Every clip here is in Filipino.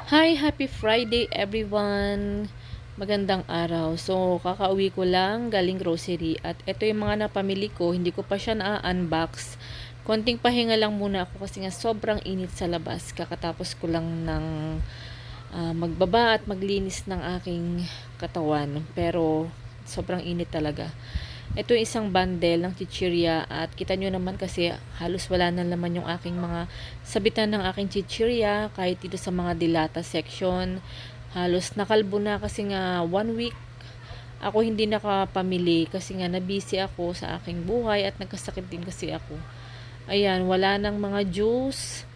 Hi, happy Friday everyone! Magandang araw. So, kakauwi ko lang galing grocery at ito yung mga napamili ko. Hindi ko pa siya na-unbox. Konting pahinga lang muna ako kasi nga sobrang init sa labas. Kakatapos ko lang ng magbaba at maglinis ng aking katawan. Pero, sobrang init talaga. Ito yung isang bundle ng chichirya at kita nyo naman kasi halos wala na naman yung aking mga sabitan ng aking chichirya kahit dito sa mga dilata section. Halos nakalbo na kasi nga 1 week ako hindi nakapamili kasi nga nabisi ako sa aking buhay at nagkasakit din kasi ako. Ayan, wala nang mga juice,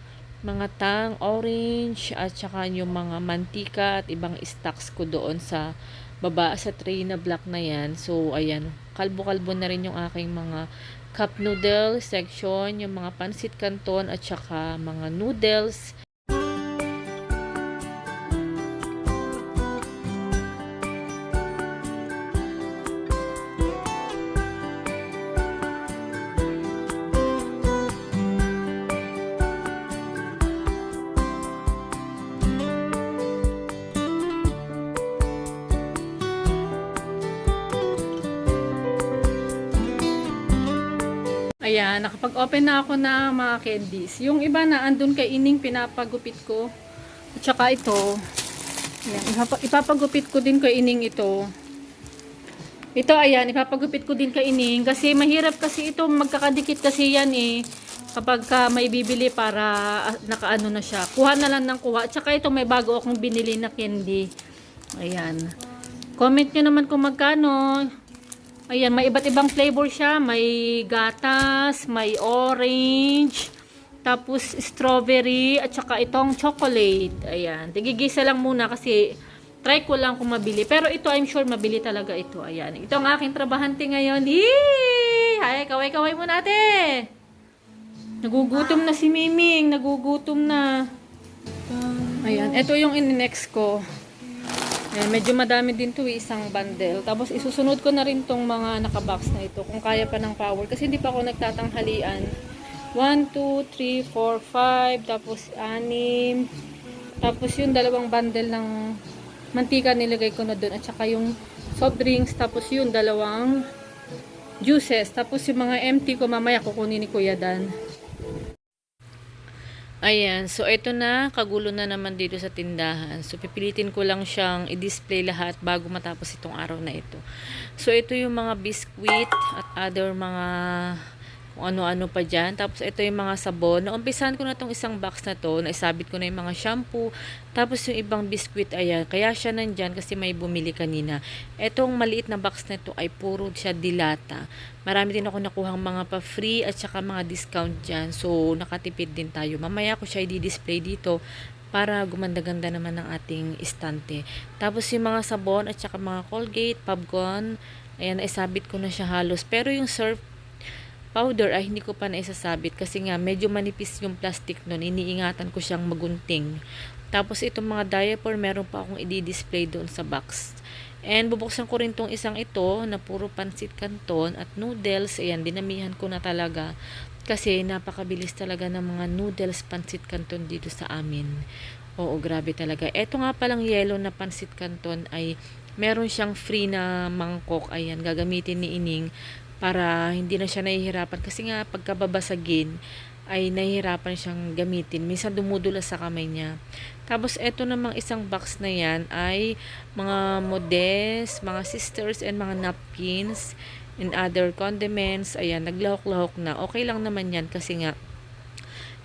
mga tang, orange, at saka yung mga mantika at ibang stocks ko doon sa baba sa tray na black na yan. So, ayan, kalbo-kalbo na rin yung aking mga cup noodle section, yung mga pansit canton at saka mga noodles. Ayan, nakapag-open na ako ng mga candies. Yung iba na andun kay Ining pinapagupit ko. At saka ito. Ayan, ipapagupit ko din kay Ining ito. Ito ayan, ipapagupit ko din kay Ining. Kasi mahirap kasi ito, magkakadikit kasi yan eh. Kapag may bibili para nakaano na siya. Kuha na lang ng kuha. At saka ito may bago akong binili na candy. Ayan. Comment nyo naman kung magkano. Ayan, may iba't ibang flavor siya. May gatas, may orange, tapos strawberry, at saka itong chocolate. Ayan, tigigisa lang muna kasi try ko lang kung mabili. Pero ito, I'm sure mabili talaga ito. Ayan, ito ang aking trabahante ngayon. Yee! Hay, kaway-kaway mo natin. Nagugutom na si Miming. Nagugutom na. Ayan, ito yung in-next ko. Eh, medyo madami din to isang bundle. Tapos isusunod ko na rin tong mga nakabox na ito kung kaya pa ng power. Kasi hindi pa ako nagtatanghalian. 1, 2, 3, 4, 5. Tapos 6. Tapos yung dalawang bundle ng mantika nilagay ko na doon. At saka yung soft drinks. Tapos yung dalawang juices. Tapos yung mga empty ko mamaya kukunin ni Kuya Dan. Ayan, so ito na, kagulo na naman dito sa tindahan. So pipilitin ko lang siyang i-display lahat bago matapos itong araw na ito. So ito yung mga biscuit at other mga kung ano-ano pa dyan. Tapos ito yung mga sabon. Naumpisahan ko na itong isang box na to, naisabit ko na yung mga shampoo. Tapos yung ibang biscuit, ayan, kaya siya nandyan kasi may bumili kanina. Itong maliit na box na to ay puro siya dilata. Marami din ako nakuhang mga pa-free at saka mga discount dyan. So, nakatipid din tayo. Mamaya ko siya i-display dito para gumanda-ganda naman ng ating istante. Tapos yung mga sabon at saka mga Colgate, Pabgon, ayan, naisabit ko na siya halos. Pero yung surf powder ay hindi ko pa naisasabit kasi nga medyo manipis yung plastic nun. Iniingatan ko siyang magunting. Tapos itong mga diaper, meron pa akong i-display doon sa box. And bubuksan ko rin tong isang ito na puro pansit canton at noodles. Ayan, dinamihan ko na talaga. Kasi napakabilis talaga ng mga noodles pansit canton dito sa amin. Oo, grabe talaga. Ito nga palang yellow na pansit canton ay meron siyang free na mangkok. Ayan, gagamitin ni Ining para hindi na siya nahihirapan. Kasi nga pagkababasagin ay nahihirapan siyang gamitin. Minsan dumudulas sa kamay niya. Tapos eto namang isang box na yan ay mga modest, mga sisters and mga napkins and other condiments. Ayan, naglahok-lahok na. Okay lang naman yan kasi nga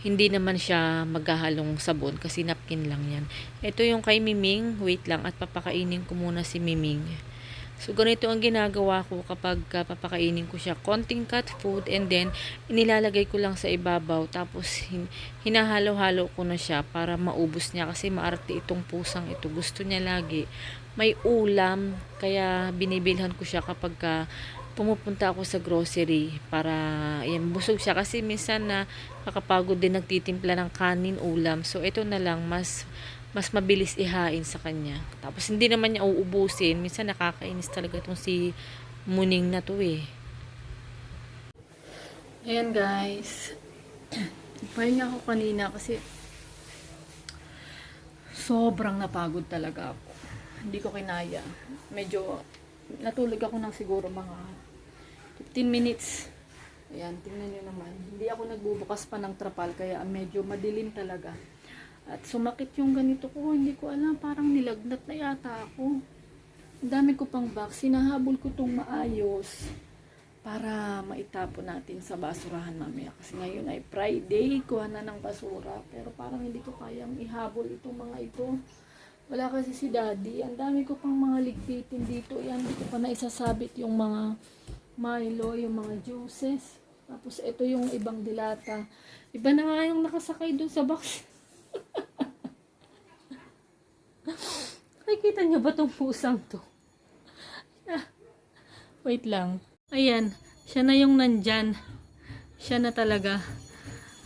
hindi naman siya maghahalong sabon kasi napkin lang yan. Ito yung kay Miming. Wait lang at papakainin ko muna si Miming. So, ganito ang ginagawa ko kapag papakainin ko siya. Konting cat food and then inilalagay ko lang sa ibabaw. Tapos hinahalo-halo ko na siya para maubos niya kasi maarte itong pusang ito. Gusto niya lagi. May ulam. Kaya binibilhan ko siya kapag pumupunta ako sa grocery para ayan, busog siya. Kasi minsan na kakapagod din nagtitimpla ng kanin ulam. So, ito na lang mas mabilis ihain sa kanya. Tapos hindi naman niya uubusin. Minsan nakakainis talaga itong si Muning na to eh. Ayan guys. Pahinga ako kanina kasi sobrang napagod talaga ako. Hindi ko kinaya. Medyo natulog ako ng siguro mga 15 minutes. Ayan, tingnan nyo naman. Hindi ako nagbubukas pa ng trapal kaya medyo madilim talaga. At sumakit yung ganito ko. Hindi ko alam, parang nilagnat na yata ako. Ang dami ko pang box. Sinahabol ko itong maayos para maitapon natin sa basurahan mamaya. Kasi ngayon ay Friday, kuha na ng basura. Pero parang hindi ko kayang ihabol itong mga ito. Wala kasi si Daddy. Ang dami ko pang mga ligpitin dito. Yan, hindi ko pa naisasabit yung mga Milo, yung mga juices. Tapos ito yung ibang dilata. Iba na nga yung nakasakay dun sa box. Nakikita niyo ba tong pusang to? Wait lang. Ayan, siya na yung nandyan. Siya na talaga.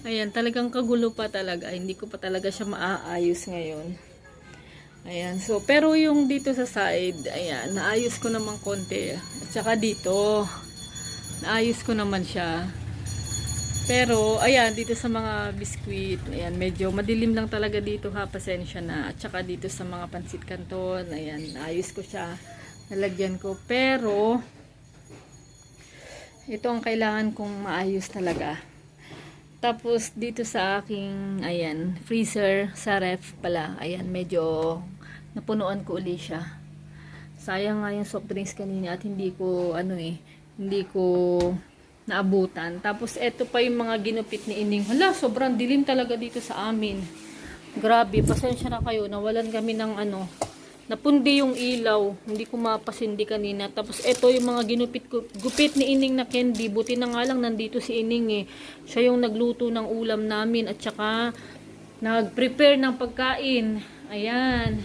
Ayan, talagang kagulo pa talaga. Hindi ko pa talaga siya maaayos ngayon. Ayan, so, pero yung dito sa side, ayan, naayos ko naman konti. At saka dito, naayos ko naman siya. Pero, ayan, dito sa mga biskuit, ayan, medyo madilim lang talaga dito ha, pasensya na. At saka dito sa mga pansit canton, ayan, naayos ko siya. Nalagyan ko. Pero, ito ang kailangan kong maayos talaga. Tapos, dito sa aking, ayan, freezer, sa ref pala, ayan, medyo napunuan ko uli siya. Sayang nga yung soft drinks kanina at hindi ko, hindi ko naabutan. Tapos, ito pa yung mga ginupit ni Ining. Hala, sobrang dilim talaga dito sa amin. Grabe, pasensya na kayo, nawalan kami ng napundi yung ilaw. Hindi ko mapasindi kanina. Tapos, ito yung mga gupit ni Ining na candy. Buti na nga lang nandito si Ining eh. Siya yung nagluto ng ulam namin at saka nag-prepare ng pagkain. Ayan.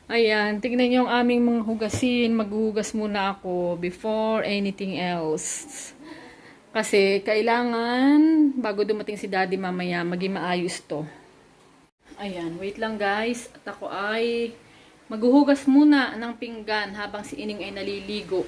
Ayan. Tignan nyo yung aming mga hugasin. Maghuhugas muna ako before anything else. Kasi kailangan, bago dumating si Daddy mamaya, maging maayos to. Ayan, wait lang guys. At ako ay maghuhugas muna ng pinggan habang si Ining ay naliligo.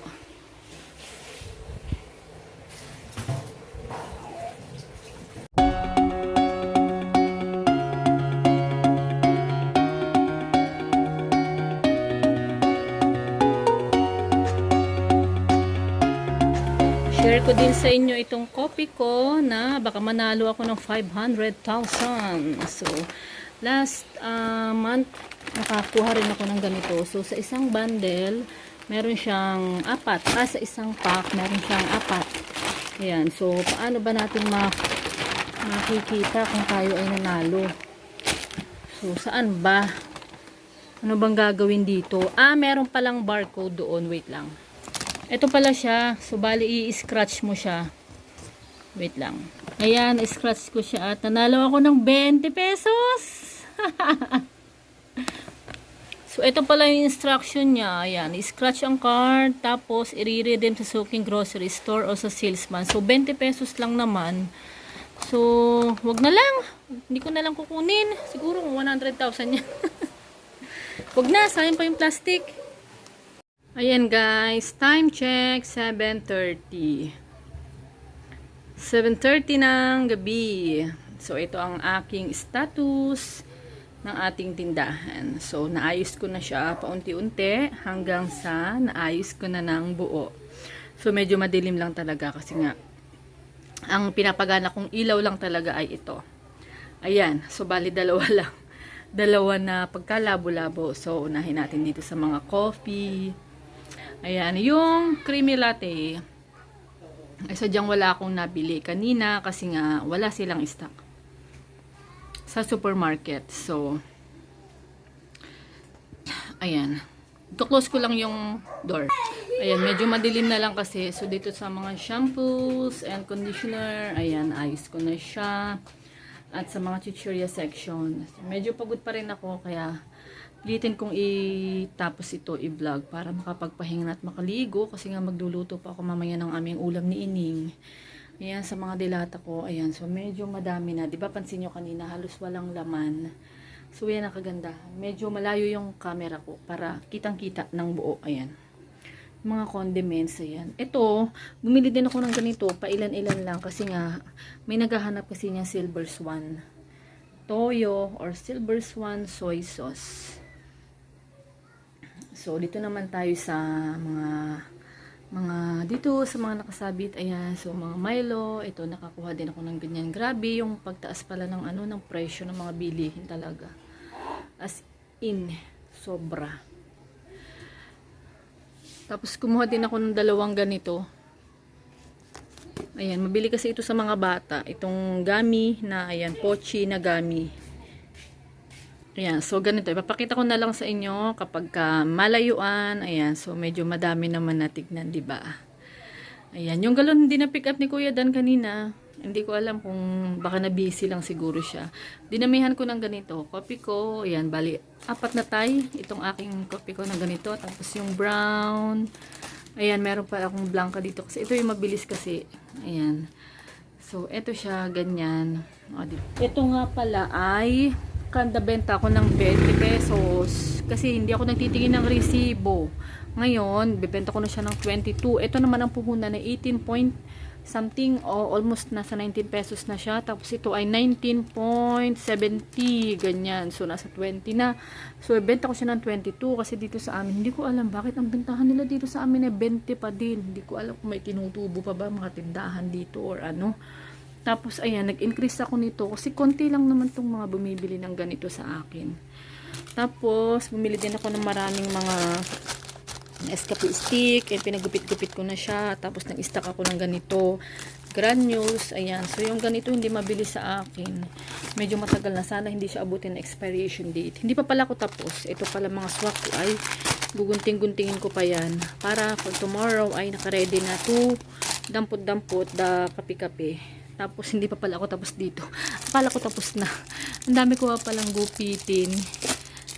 Share ko din sa inyo itong coffee ko na baka manalo ako ng 500,000. So, last month, nakakuha rin ako ng ganito. So, sa isang bundle, meron siyang 4. Sa isang pack, meron siyang 4. Ayan. So, paano ba natin makikita kung tayo ay nanalo? So, saan ba? Ano bang gagawin dito? Meron palang barcode doon. Wait lang. Ito pala siya. So, bali, i-scratch mo siya. Wait lang. Ayan, i-scratch ko siya at nanalo ako ng 20 pesos. So, ito pala yung instruction niya. Ayan, i-scratch ang card, tapos i-redeem sa suking grocery store o sa salesman. So, 20 pesos lang naman. So, wag na lang. Hindi ko na lang kukunin. Siguro 100,000 yan. Wag na, sayang pa yung plastic. Ayan guys, time check, 7:30. 7:30 ng gabi. So, ito ang aking status ng ating tindahan. So, naayos ko na siya paunti-unti hanggang sa naayos ko na ng buo. So, medyo madilim lang talaga kasi nga ang pinapagana kong ilaw lang talaga ay ito. Ayan. So, bali dalawa lang. Dalawa na pagkalabo-labo. So, unahin natin dito sa mga coffee. Ayan. Yung creamy latte, ay sadyang wala akong nabili kanina kasi nga wala silang stock sa supermarket. So, ayan. Ito-close ko lang yung door. Ayan, medyo madilim na lang kasi. So, dito sa mga shampoos and conditioner, ayan, ayos ko na siya. At sa mga chichirya section. Medyo pagod pa rin ako, kaya pilitin kong itapos ito, i-vlog para makapagpahinga at makaligo kasi nga magluluto pa ako mamaya ng aming ulam ni Ining. Ayan, sa mga dilata ko, ayan, so medyo madami na. Diba pansin nyo kanina, halos walang laman. So, yan ang kagandahan. Medyo malayo yung camera ko para kitang-kita ng buo. Ayan. Mga condiments, ayan. Ito, bumili din ako ng ganito, pailan-ilan lang kasi nga may naghahanap kasi niya silver swan. toyo or silver swan soy sauce. So, dito naman tayo sa dito sa mga nakasabit. Ayan, so mga Milo, ito nakakuha din ako ng ganyan. Grabe yung pagtaas pala ng ng presyo ng mga bilihin talaga. As in, sobra. Tapos kumuha din ako ng dalawang ganito. Ayan, mabili kasi ito sa mga bata. Itong gummy na, ayan, pochi na gummy. Ayan, so ganito. Ipapakita ko na lang sa inyo kapag malayuan. Ayan, so medyo madami naman na tignan, diba? Ayan, yung galon hindi na pick up ni Kuya Dan kanina. Hindi ko alam kung baka na busy lang siguro siya. Dinamihan ko ng ganito. Kopi ko, ayan, bali, 4 na tay. Itong aking kopi ko na ganito. Tapos yung brown. Ayan, meron pa akong blanca dito. Kasi ito yung mabilis kasi. Ayan. So, ito siya, ganyan. O, ito nga pala ay kanda benta ko ng 20 pesos. Kasi hindi ako nagtitingin ng resibo. Ngayon, bibenta ko na siya ng 22. Ito naman ang puhunan na 18 point something o almost nasa 19 pesos na siya. Tapos ito ay 19.70 ganyan. So, nasa 20 na. So, benta ko siya ng 22 kasi dito sa amin, hindi ko alam bakit ang bentahan nila dito sa amin ay 20 pa din. Hindi ko alam kung may tinutubo pa ba mga tindahan dito or ano. Tapos, ayan, nag-increase ako nito kasi konti lang naman tong mga bumibili ng ganito sa akin. Tapos, bumili din ako ng maraming mga escape stick. Pinagupit-gupit ko na siya. Tapos, nag-stack ako ng ganito. Granules. Ayan. So, yung ganito hindi mabili sa akin. Medyo matagal na. Sana hindi siya abutin na expiration date. Hindi pa pala ako tapos. Ito pala mga swak ko ay gugunting-guntingin ko pa yan. Para for tomorrow ay naka-ready na to dampot-dampot da kape-kape. Tapos, hindi pa pala ako tapos dito. Akala ko tapos na. Ang dami ko pa palang gupitin.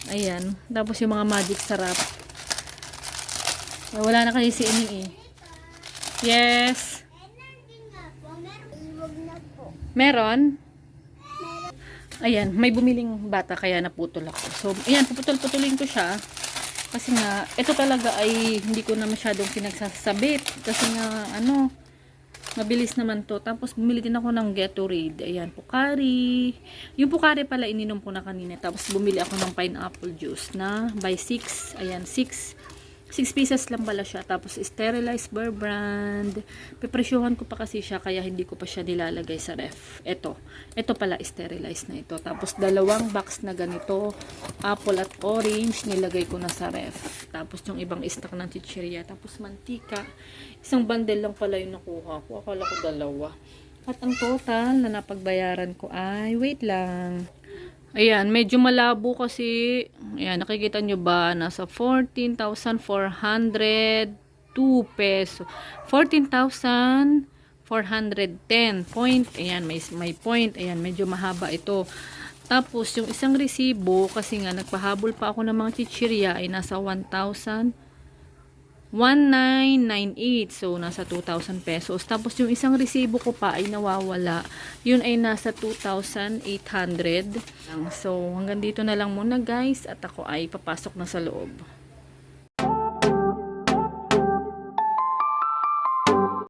Ayan. Tapos, yung mga magic sarap. Wala na kasi si Ining eh. Yes. Meron? Ayan. May bumiling bata kaya naputol ako. So, ayan. Puputol-putulin ko siya. Kasi nga, ito talaga ay hindi ko na masyadong pinagsasabit. Kasi nga, mabilis naman to. Tapos, bumili din ako ng Gatorade. Ayan, Pocari. Yung Pocari pala, ininom ko na kanina. Tapos, bumili ako ng pineapple juice na by 6. Ayan, 6 pieces lang pala siya. Tapos, sterilized Bear Brand. Pipresyuhan ko pa kasi siya, kaya hindi ko pa siya nilalagay sa ref. Ito pala, sterilized na ito. Tapos, 2 box na ganito. Apple at orange, nilagay ko na sa ref. Tapos, yung ibang stock ng chichirya. Tapos, mantika. Isang bundle lang pala yung nakuha ko. Akala ko 2. At ang total na napagbayaran ko ay, wait lang. Ayan, medyo malabo kasi, ayan, nakikita nyo ba, nasa 14,402 peso. 14,410 point. Ayan, may point. Ayan, medyo mahaba ito. Tapos, yung isang resibo, kasi nga, nagpahabol pa ako ng mga chichirya, ay nasa 1,998. So, nasa 2,000 pesos. Tapos, yung isang resibo ko pa ay nawawala. Yun ay nasa 2,800. So, hanggang dito na lang muna guys. At ako ay papasok na sa loob.